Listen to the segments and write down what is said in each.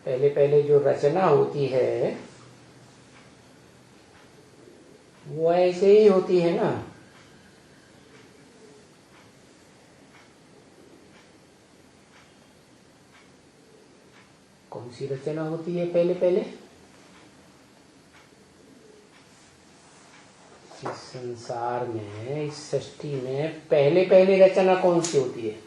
पहले पहले जो रचना होती है वो ऐसे ही होती है ना। कौन सी रचना होती है पहले पहले? इस संसार में, इस सृष्टि में पहले पहले रचना कौन सी होती है?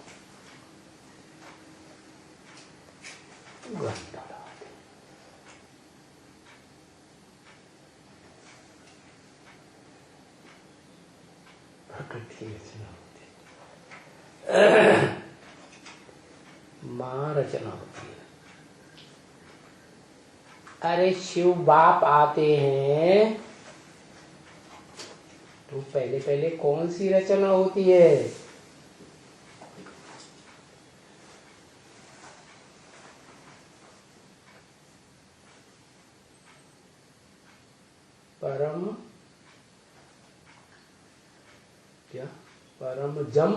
प्रकृति रचना होती है। मां रचना होती है। अरे शिव बाप आते हैं तो पहले पहले कौन सी रचना होती है? परम क्या? परम जम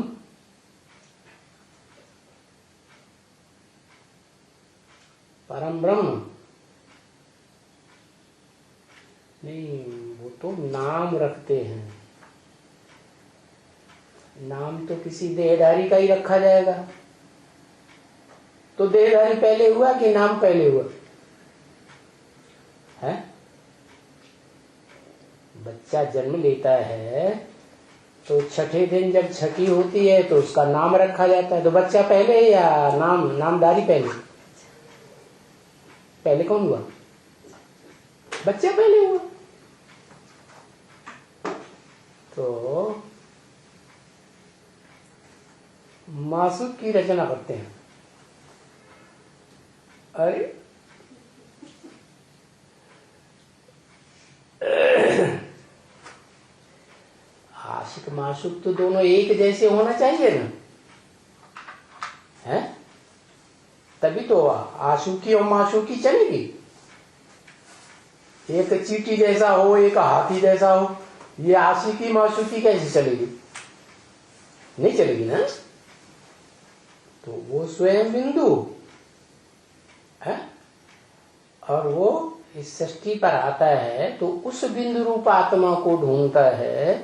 परम ब्रह्म नहीं, वो तो नाम रखते हैं। नाम तो किसी देहधारी का ही रखा जाएगा। तो देहधारी पहले हुआ कि नाम पहले हुआ है? बच्चा जन्म लेता है तो छठे दिन जब छठी होती है तो उसका नाम रखा जाता है। तो बच्चा पहले या नामदारी पहले? पहले कौन हुआ? बच्चा पहले हुआ। तो मासूक की रचना करते हैं। अरे आशिक माशूक तो दोनों एक जैसे होना चाहिए ना, है? तभी तो आशुकी और माशूकी चलेगी। एक चींटी जैसा हो, एक हाथी जैसा हो, ये आशिकी माशूकी कैसे चलेगी? नहीं चलेगी ना। तो वो स्वयं बिंदु है और वो इस सृष्टि पर आता है तो उस बिंदु रूप आत्मा को ढूंढता है।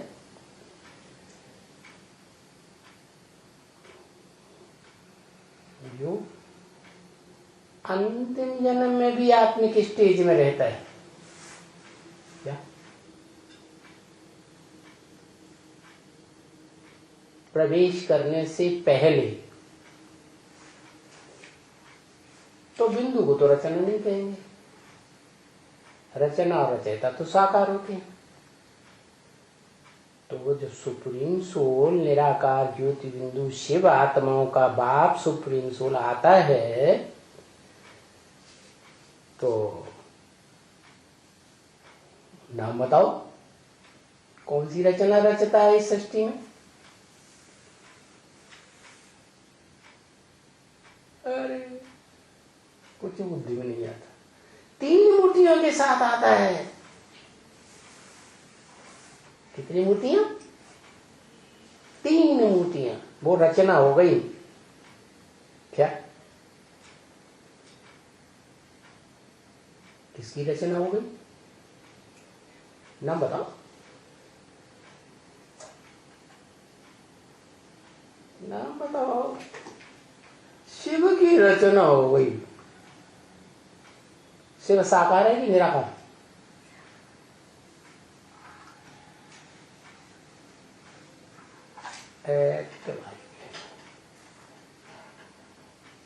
जो अंतिम जन्म में भी आत्मिक स्टेज में रहता है। क्या? प्रवेश करने से पहले तो बिंदु को तो रचना नहीं कहेंगे। रचना और रचयिता तो साकार होते हैं। तो वो जो सुप्रीम सोल निराकार ज्योति बिंदु शिव आत्माओं का बाप सुप्रीम सोल आता है तो नाम बताओ कौन सी रचना रचता है इस सृष्टि में? अरे कुछ बुद्धि में नहीं आता। 3 मूर्तियों के साथ आता है। कितनी मूर्तियां? 3 मूर्तियां। वो रचना हो गई क्या? किसकी रचना हो गई? नाम बताओ। नाम बताओ। शिव की रचना हो गई। शिव साकार है कि निराकार?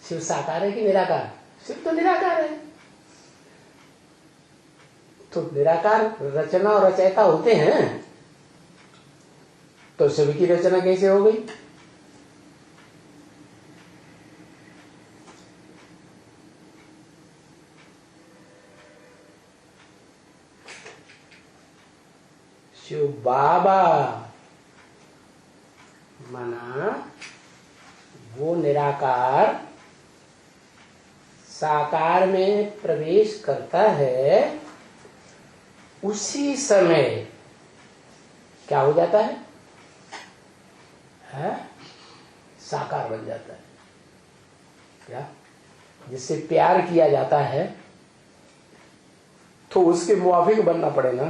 शिव साकार है कि निराकार? शिव तो निराकार है। तो निराकार रचना और रचयिता होते हैं तो शिव की रचना कैसे हो गई? शिव बाबा माना वो निराकार साकार में प्रवेश करता है, उसी समय क्या हो जाता है? साकार बन जाता है। क्या? जिससे प्यार किया जाता है तो उसके मुआफिक बनना पड़े ना,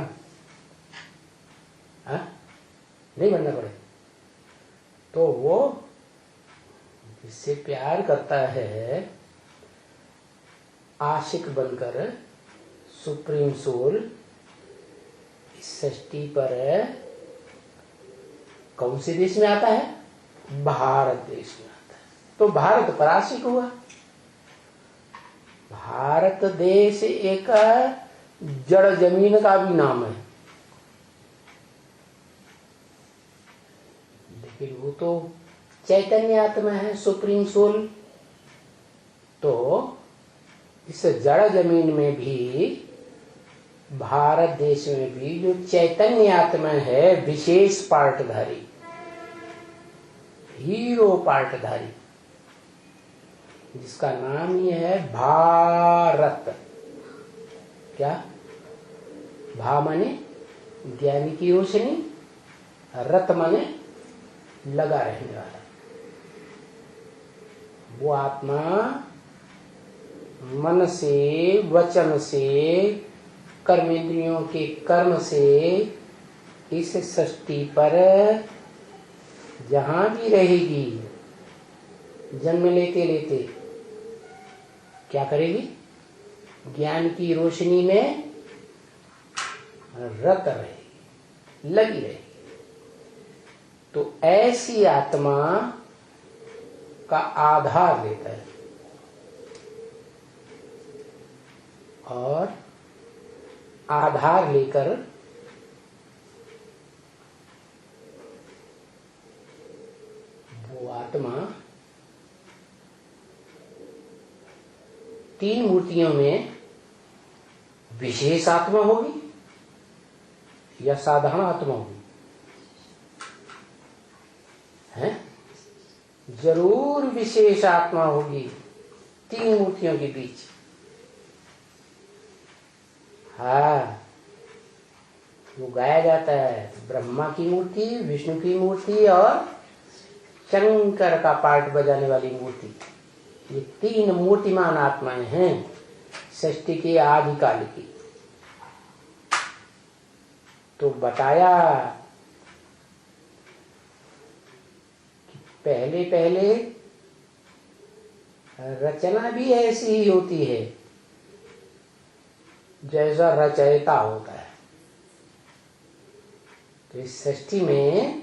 हा? नहीं बनना पड़े। तो वो जिससे प्यार करता है आशिक बनकर सुप्रीम सोल इस सृष्टि पर कौन से देश में आता है? भारत देश में आता है। तो भारत पर आशिक हुआ। भारत देश एक जड़ जमीन का भी नाम है, लेकिन वो तो चैतन्य आत्मा है, सुप्रीम सोल। तो इस जड़ जमीन में भी, भारत देश में भी जो चैतन्य आत्मा है, विशेष पार्टधारी, हीरो पार्टधारी, जिसका नाम ये है भारत। क्या? भा माने ज्ञान की रोशनी, रत माने लगा रहने वाला। वो आत्मा मन से, वचन से, कर्मेंद्रियों के कर्म से इस सृष्टि पर जहां भी रहेगी, जन्म लेते लेते क्या करेगी? ज्ञान की रोशनी में रत रहेगी, लगी रहेगी। तो ऐसी आत्मा का आधार लेता है और आधार लेकर वो आत्मा तीन मूर्तियों में विशेष आत्मा होगी या साधारण आत्मा होगी? है? जरूर विशेष आत्मा होगी तीन मूर्तियों के बीच। हाँ, वो गाया जाता है, ब्रह्मा की मूर्ति, विष्णु की मूर्ति और शंकर का पार्ट बजाने वाली मूर्ति। ये तीन मूर्तिमान आत्माएं हैं सृष्टि के आदिकाल की। तो बताया कि पहले पहले रचना भी ऐसी ही होती है जैसा रचयिता होता है। तो इस सृष्टि में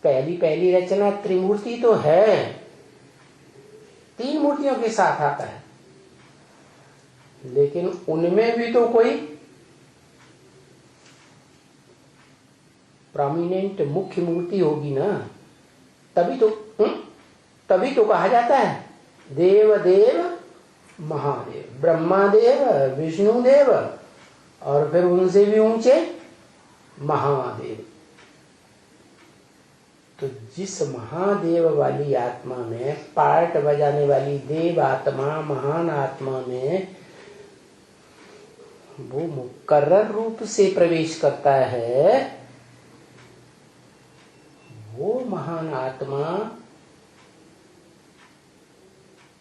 पहली पहली रचना त्रिमूर्ति तो है, तीन मूर्तियों के साथ आता है, लेकिन उनमें भी तो कोई प्रोमिनेंट मुख्य मूर्ति होगी ना, तभी तो कहा जाता है देव देव महादेव, ब्रह्मादेव, विष्णुदेव और फिर उनसे भी ऊंचे महादेव। तो जिस महादेव वाली आत्मा में, पार्ट बजाने वाली देव आत्मा, महान आत्मा में वो मुकर्रर रूप से प्रवेश करता है, वो महान आत्मा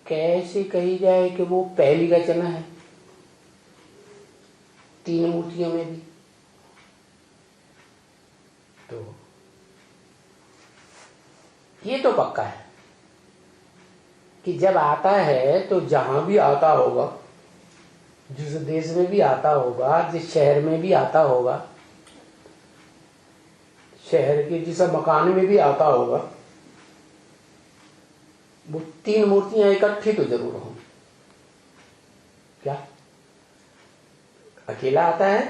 कैसे कही जाए कि वो पहली रचना है तीन मूर्तियों में भी? तो ये तो पक्का है कि जब आता है तो जहां भी आता होगा, जिस देश में भी आता होगा, जिस शहर में भी आता होगा, शहर के जिस मकान में भी आता होगा, वो तीन मूर्तियां इकट्ठी तो जरूर हों। क्या अकेला आता है?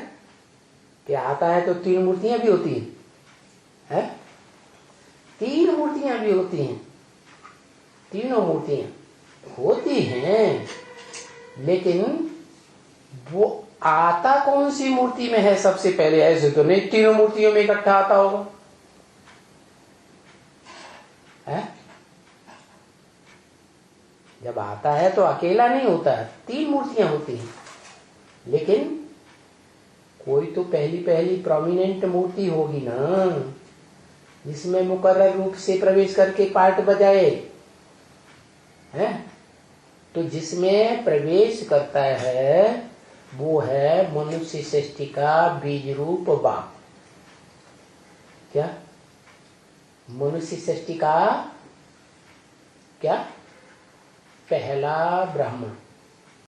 क्या आता है तो तीन मूर्तियां भी होती हैं? तीन मूर्तियां भी होती हैं, तीनों मूर्तियां होती हैं, लेकिन वो आता कौन सी मूर्ति में है सबसे पहले? ऐसे तो नहीं तीनों मूर्तियों में इकट्ठा आता होगा, है? जब आता है तो अकेला नहीं होता है, तीन मूर्तियां होती हैं, लेकिन कोई तो पहली पहली प्रोमिनेंट मूर्ति होगी ना, जिसमें मुकर्रर रूप से प्रवेश करके पार्ट बजाए, हैं? तो जिसमें प्रवेश करता है वो है मनुष्य सृष्टि का बीज रूप बाप। क्या? मनुष्य सृष्टि का क्या? पहला ब्राह्मण।